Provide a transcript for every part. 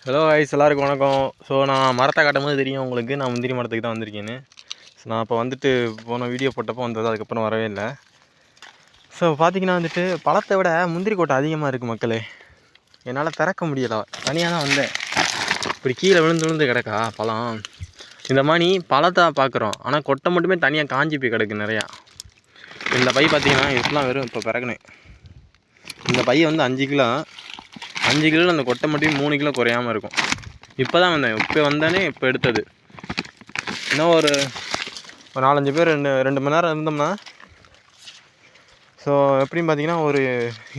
Hello guys, எல்லாருக்கும் வணக்கம். So நான் மரத்தை காட்டும்போது தெரியும் உங்களுக்கு நான் முந்திரி மரத்துக்கு தான் வந்திருக்கேன்னு. ஸோ நான் இப்போ வந்துட்டு போன வீடியோ போட்டப்போ வந்தது, அதுக்கப்புறம் வரவே இல்லை. ஸோ பார்த்தீங்கன்னா வந்துட்டு பழத்தை விட முந்திரி கொட்டை அதிகமாக இருக்குது மக்களே. என்னால் திறக்க முடியலை, தனியாக தான் வந்தேன். இப்படி கீழே விழுந்து கிடக்கா பழம். இந்த மாதிரி பழத்தை பார்க்குறோம், ஆனால் கொட்டை மட்டுமே தனியாக காஞ்சி போய் கிடக்கு நிறையா. இந்த பை பார்த்தீங்கன்னா இதெல்லாம் வெறும் இப்போ பிறகுனேன். இந்த பை வந்து 5 கிலோ அந்த கொட்டை மட்டும் 3 கிலோ குறையாமல் இருக்கும். இப்போ தான் வந்தேன், இப்போ வந்தானே இப்போ எடுத்தது. இன்னும் ஒரு 4-5 பேர் 2 மணி நேரம் இருந்தோம்னா ஸோ எப்படின்னு பார்த்தீங்கன்னா ஒரு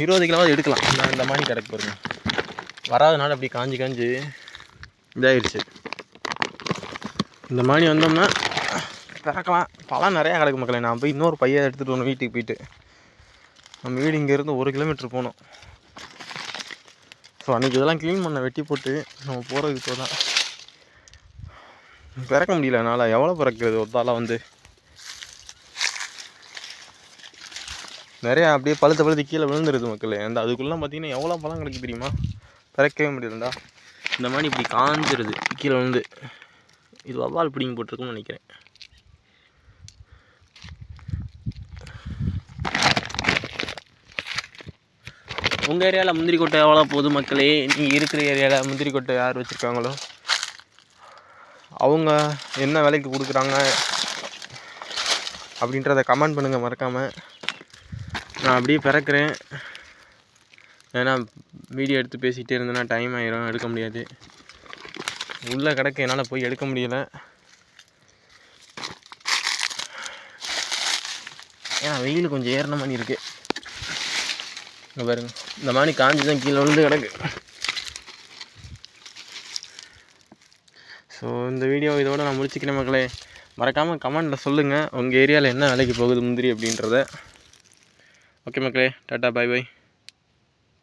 20 கிலோவாவது எடுக்கலாம். இந்த மாதிரி கிடக்கு பாருங்க, வராதனால அப்படி காஞ்சி இதாகிடுச்சு. இந்த மாதிரி வந்தோம்னா திறக்கலாம். பழம் நிறையா கிடக்கு மக்களே. நான் போய் இன்னொரு பையை எடுத்துகிட்டு வரணும் வீட்டுக்கு போயிட்டு. நம்ம வீடு இங்கேருந்து 1 கிலோமீட்டர் போகணும். ஸோ அன்றைக்கி இதெல்லாம் க்ளீன் பண்ண வெட்டி போட்டு நம்ம போகிறதுக்கு இப்போ தான் பிறக்க முடியல என்னால். எவ்வளோ பிறக்கிறது ஒத்தாலாம் வந்து நிறையா அப்படியே பழுத்து கீழே விழுந்துருது மக்களே. அந்த அதுக்குள்ளே பார்த்தீங்கன்னா எவ்வளோ பழம் கிடக்கு தெரியுமா? பிறக்கவே முடியலண்டா. இந்த மாதிரி இப்படி காஞ்சிருது கீழே விழுந்து. இது வவ்வால் பிடிங்கி போட்டிருக்குன்னு நினைக்கிறேன். உங்கள் ஏரியாவில் முந்திரி கொட்டை எவ்வளோ போகுது மக்களே? நீங்கள் இருக்கிற ஏரியாவில் முந்திரி கொட்டை யார் வச்சுருக்காங்களோ அவங்க என்ன விலைக்கு கொடுக்குறாங்க அப்படின்றத கமெண்ட் பண்ணுங்கள் மறக்காமல். நான் அப்படியே பிறக்கிறேன், ஏன்னா வீடியோ எடுத்து பேசிகிட்டே இருந்தேன்னா டைம் ஆயிரும், எடுக்க முடியாது. உள்ளே கிடக்க என்னால் போய் எடுக்க முடியலை, ஏன்னா வெயில் கொஞ்சம் ஏறின மாதிரி இருக்குது. இங்கே பாருங்க, இந்த மாதிரி காஞ்சி தான் கீழே விழுந்து கிடக்கு. ஸோ இந்த வீடியோ இதோட நான் முடிச்சுக்கிறேன் மக்களே. மறக்காமல் கமெண்டில் சொல்லுங்கள் உங்கள் ஏரியாவில் என்ன விலைக்கு போகுது முந்திரி அப்படின்றத. ஓகே மக்களே, டாட்டா, பை பை.